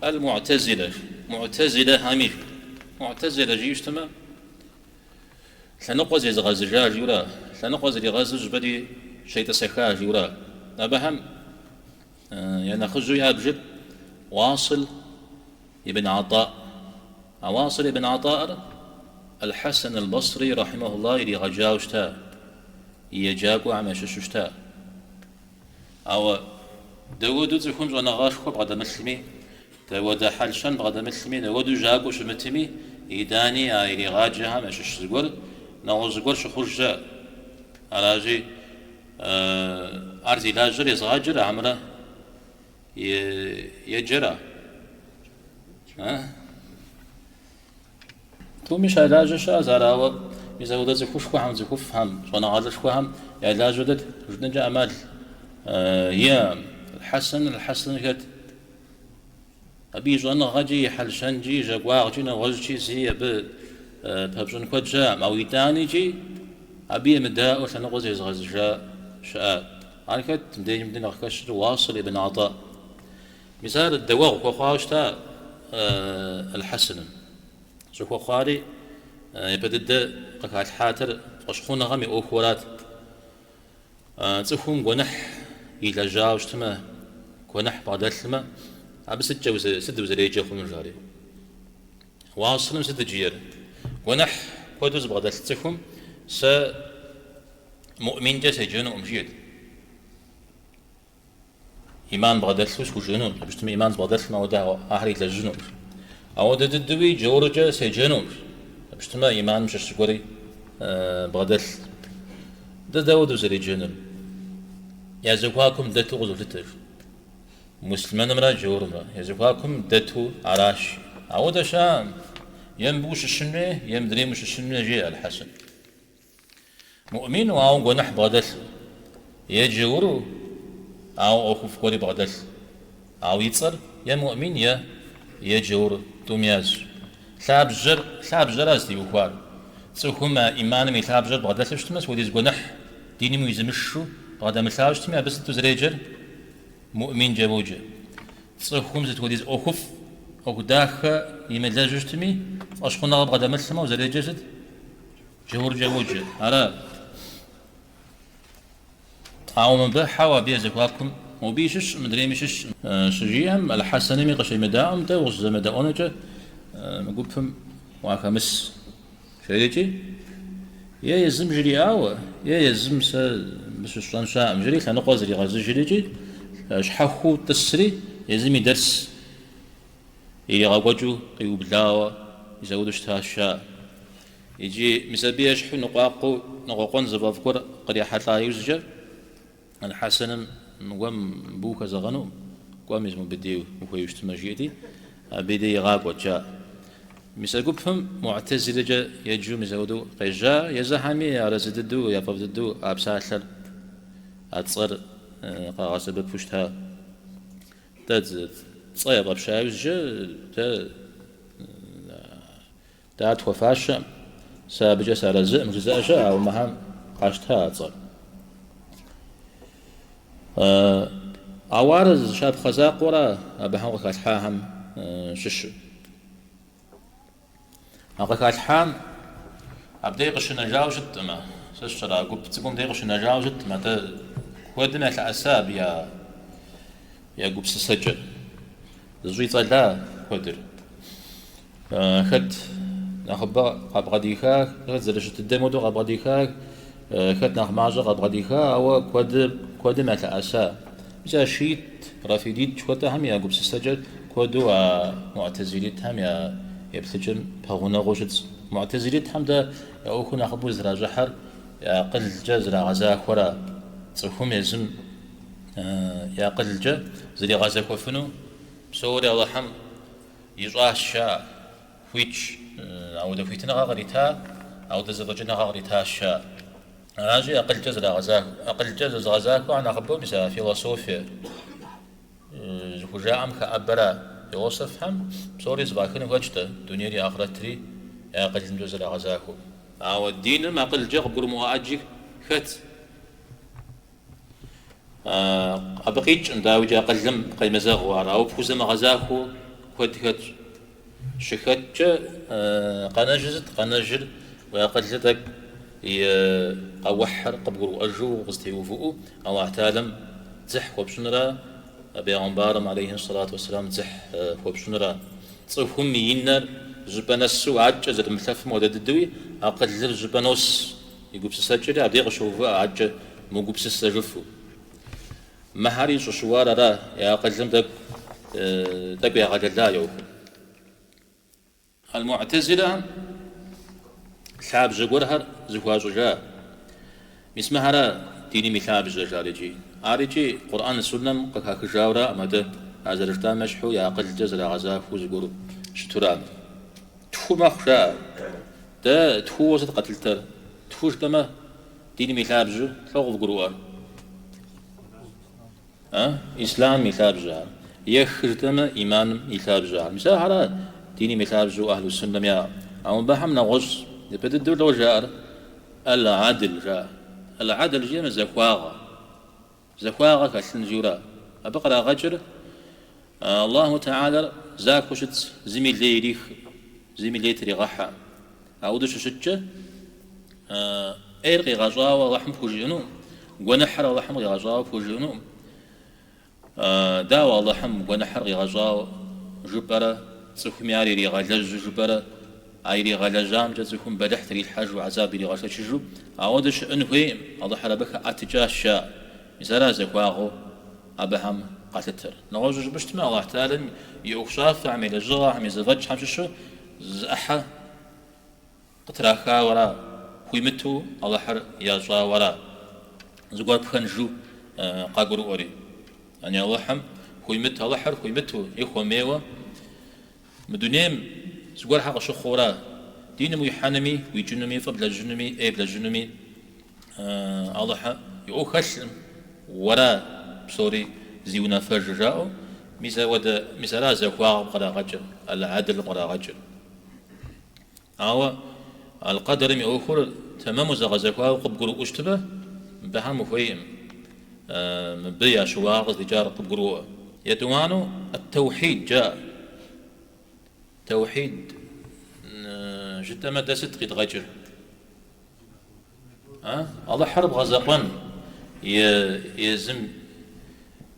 المعتزلة معتزلة هميش معتزلة جيشتما لنقوز يزغز جاج يورا لنقوز يغزج بدي شيء تسخاج يورا أبهم يعني خزو يابجب واصل ابن عطاء واصل ابن عطاء الحسن البصري رحمه الله يري غجاوشتا يجاكو عمشششتا أو داود زخون زوانا غاشكو بغدا مسلمي داود حالشان بغدا مسلمي داود جاكو شمتمي يداني يري غاجها مشش زغور نغو زغور شخرجا على جي أرزي لاجر يزغاجر عمره يجرى تو مش علاج شا زراوة ميزاودا زكوش خوهم زكوف هم صنا عادش خوهم علاج ودت جدنا جا أمال يا الحسن كت أبي جوانا غاجي حلشان جي جاقوا جينا غزشي زي ب بابجون كود جا أو يتاني جي أبي مداء وثنا غزي زغز جا شاء أنا كت مدين أخكش واصل ابن عطاء مثال الدواء وخاشتا الحسن شو خاري يبدأ قطعة حاتر أشخون غمي أوكورات تخون جنح إلى جاوش تما جنح بعد الثما عبس سد وزريجة خون جاري واصلهم سد جير جنح قدوس بعد الثكم س مؤمن جس جنون أمجيد إيمان بعد الثوس وجنون بجتم إيمان بعد الثما وده أحري للجنون أو ددوي جورجا سجنون بجتم إيمان مش شقوري بعد الث ده داود وزري جنون يزقاكم دتو غزلتر مسلمان مرا جور مرا يزقاكم دتو عراش أو ده شام ينبوش الشنة يمدري مش الشنة جاء الحسن مؤمن أو جنح بعد الث يجورو أو أخوف قولي بعد أو يتصر يا مؤمن يا يجور تومياز ثاب جر أزدي وخوار سوكما إيمان مي ثاب جر بعد شتمس وديز جنح ديني ميزمشو بعد مثلاج تمي بس تزريجر مؤمن جبوجة سوكم زت وديز أخوف أو داخ يمدلاج تمي أشخنا بعد مثلما وزريجر زت جور جبوجة على أو من بحوا بيزكواكم وبيشش مدري مشش شجيهم الحسن مي قشي مداهم ده وغز مداونجة مقولهم وعكمس شريتي يا يزم جري أو يا يزم س بس شلون شاء مجري خلنا قازري غاز جريتي شحخو تسري يزمي درس يجي غاوجو قيوب لاوا يزودش تاشا يجي مسبيش حو نقاقون زبافكور قرية حتى يوزجر الحسن نقوم بوكا زغنو قوم يزمو بديو وهو يشتمجيتي بدي غاب وجاء مساقبهم معتزلة جا يجو مزودو قيجا يزحمي يا رزددو يا فبددو أبساثر أتصر قاقا سبب فشتها تاد صيب أبشاوز جا تاد وفاشا سابجا سارزق مجزاء جا أو مهم قاشتها أتصر عوارض شاب خزاق ورا أبهم قاشتها شش أقول الحام أبدي قشنا جاوجت ما سشرا قبت تقوم دي قشنا جاوجت ما ت ودنا الأساب يا قبس السجل زويت لا قدر خد نخبا قبغديخا خد زرشت الدمودو قبغديخا خد نخماجة قبغديخا أو قد ما الأساب إذا شيت رافيديت شوتا هم يا قبس السجل قدو معتزليت هم يا يبتجن بهونا غوشت معتزليت حمدا أو كنا خبوز راجحر قل جزر غزاك ورا تصفهم يزم يا قل جا زري غزاك وفنو سوري الله حم يجاش شا فيتش أو دفيتنا غريتا أو دزوجنا غريتا شا راجي أقل جزر غزاك أقل جزر غزاك وأنا خبو بسا فيلسوفيا جوجا أم كأبرا يوصف هم بصوري زباكن وجدة دنيا دي آخرتري أقل جزر غزاكو أو الدين ما أقل جغ برمو أجيك خت أبقيتش أن داوجا أقل قيمة زغوار أو بخوزة ما غزاكو كودكت شكتش قناجزت قناجر ويقلتك يقوحر قبقر أرجو غستيو فوق الله تعالى زح وبشنرا بيغمبارم عليه الصلاة والسلام زح وبشنرا تصفهم ينر جبنسو عجة زد مثلف مودد الدوي أقل جبنوس يقول بسسجري أبدي غشوفه عجة مو بسسجفو مهاري شوارا را يا قلزم تك يا غجل لا يو المعتزلة شعب جورها زواج جاء اسمها را ديني مثال جارجي عارجي قرآن السنة قك جاورا مدى هذا الرجال مشحو يا قل جزر غزاف وزقور شتران تفو ما خشاء ده تفو وسط قتلتر تفوش كما ديني مثال جو ثوغ قروار إسلام مثال جار يخرتم إيمان مثال جار مثال هذا ديني مثال جو أهل السنة يا أما بهم نغص يبدو لو جار العدل جار العدل جيم زخواغة كشن جورا أبقرا غجر الله تعالى زاك وشت زميل ليريخ زميل ليتري غحا أودش شتة إيرغي غجاوة رحم فوجينوم ونحر رحم غجاوة فوجينوم داوى رحم ونحر غجاوة جبرة تسخم ياري ري غلج جبرة عيري غلجام جزكم بدحت ري الحج وعذاب ري غشة شجو أودش أنهي الله حربك أتجاه شاء مثلا زكواغو أبهم قاتتر نغوجج بشتما الله تعالى يوخشاف عمل الجراح ميزفج حمششو زأحا قتراخا ورا خويمتو الله حر ياجا ورا زقور بخنجو قاقرو أوري يعني الله حم خويمت الله حر خويمتو يخو ميوة مدونيم زقور حق شخورا دين ميحنمي ويجنمي فبل الجنمي بلا الجنمي الله حر يوخشم ورا بصوري زيونا فرجاء مثلا زكوا قرا غجر العدل قرا غجر أو القدر مأخر تمام زكوا قبقرو أشتبه بهم فيهم مبيا شواغ تجارة قبقرو يدوانو التوحيد جاء توحيد جدا ما دست قد غجر الله حرب غزقان يزم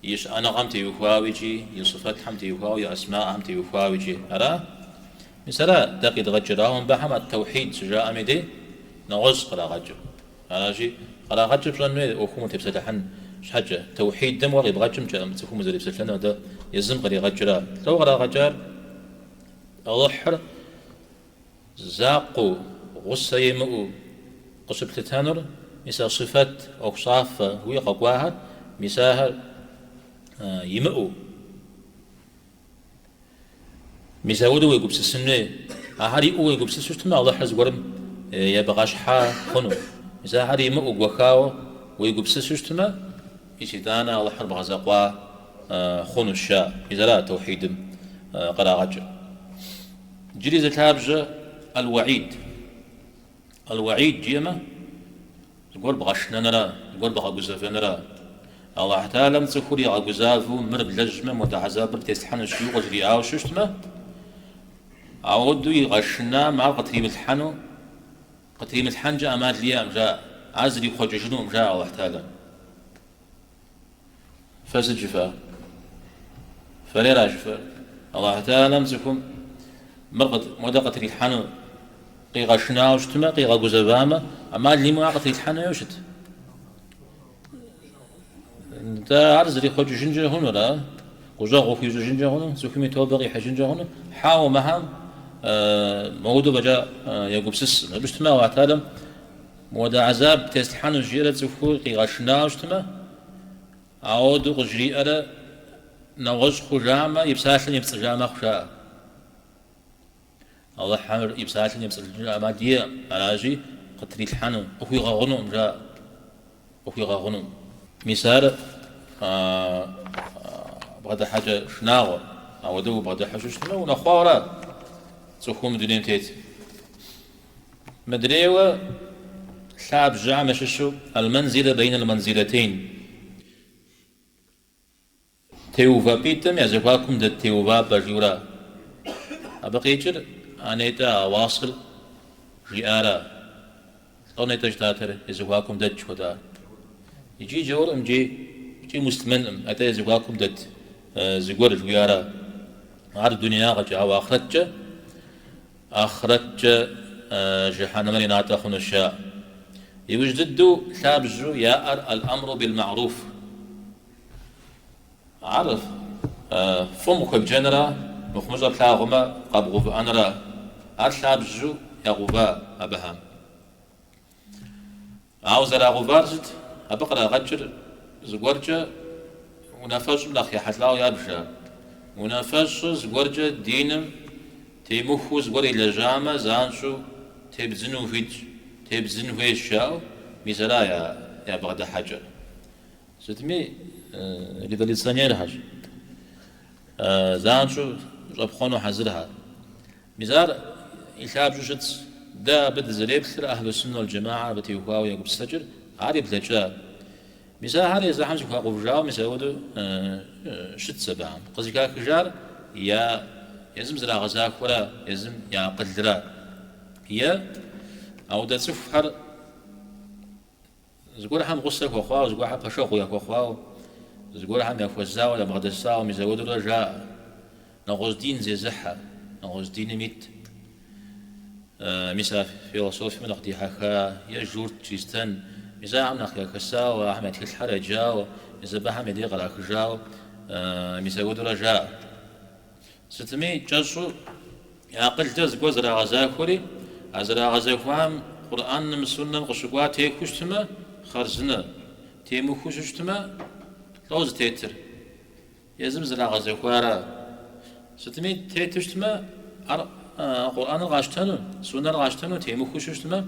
يش أنا قمتي يخواويجي يصفات حمتي يخواوي أسماء حمتي يخواويجي أرى مثلا دقيق غجراهم بهم التوحيد سجاء مدي نغز قلا غجر أنا جي قلا غجر فلان أخوم تبسلحن حاجة توحيد دم وغيب غجر جام تخوم زي بسلحن هذا يزم قلي غجرا لو قلا غجر الله حر زاقو غصة يمؤ قصب تتانر مثل صفات أوصاف هو قواها مثال يمؤ مثال ودو يقول بسنة هاري أو يقول بسنة الله حز ورم يبغاش حا خنو مثال هاري يمؤ وخاو ويقول بسنة يسيدانا الله حرب غزاقوا خنو الشاء مثال توحيد قراغج جريزة هابجة الوعيد جيمة يقول بغشنا نرى يقول بغزافنا نرى الله تعالى متخوري غزافو مرب لجمة متعذاب تستحن الشيوخ جري أو ششتمه عودوا يغشنا مع قتريم الحنو قتريم الحن جاء مال ليام جاء عزري خوج جنوم جاء الله تعالى فاسد جفا فليرا جفا الله تعالى متكم مرقد مدى قتري الحنو قي غشنا وشتمه قي غزافامه أما اللي ما قتري الحنو يوشت دا عرض لي خوج جنجة هنا لا قجاغ وفي جنجة هنا سكمي توبغي حجنجة هنا حاو مهم موضوع بجا يقول بسس بشتما وعتالم مودا عذاب تستحن جيرة زفور قي غشنا وشتما عود قجري أرى نوج خجامة يبساشن يبسجامة خشاء الله حمر يبساشن يبسجامة دي علاجي قتري الحنو أخوي غغنم جاء أخوي غغنم مثال بغدا حاجة شناغو أو دو بغدا حاجة شناغو نخوارا تخوم دنيم تيت مدريوة شعب جامع ششو المنزلة بين المنزلتين تيوفا بيتم يزفاكم دا تيوفا بجورا أبقيتر أنيتا واصل جيارا أو نيتا جتاتر يزواكم دج ودا يجي جور يجي مسلمن أتا يزواكم دج زغور جيارا عار الدنيا غجا وآخرتج جهنم لناتا خنشاء يوجددو ثابجو يا الأمر بالمعروف عرف فمك بجنرا مخمزة ثاغما قبغب أنرا أثابجو يا غبا أبهام عاوز را غبارزت أبقرا غجر زغورجا ونفاش ملاخ يا حتلاو يا بجا ونفاش زغورجا دينم تيمخو زغوري لجامة زانشو تبزنو فيج تبزن في الشاو مثلا يا بغدا حاجة ستمي لذا لسانير حاجة زانشو ربخونو حزرها مزار إلتاب جوشت دا بد زريب ثر أهل السنة والجماعة بتيوكاو يقب السجر عاري بلجا مثال هاري زحم زكوا قفجاو مثال ودو شت سبعام قصدي كجار يا يزم زرا غزاك ولا يزم يا قدرا هي أو دا تسفر زقول هم غصك وخواو زقول هم قشوق وياك وخواو زقول هم يفوزاو ولا مقدساو مزود رجاء نغوز دين زي زحة نغوز دين ميت مثلا فيلسوف من أختي حكا يجور تشيستن مثلا عم نخيا كساو أحمد الحرة جاو مثلا بحمد يقرأ جاو مزود رجاء ستمي جالسو يعقل جز جوز رغزاكوري أزرع غزاكوام قرآن مسلم قشقوا تيكوشتما خرزنا تيمو خوشتما لوز تيتر يزم زرع غزاكوارا ستمي تيتوشتما قرآن غاشتانو سنة غاشتانو تيمو خوشتما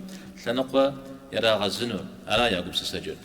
لنقوى يرى غزنو ألا يعقوب سسجل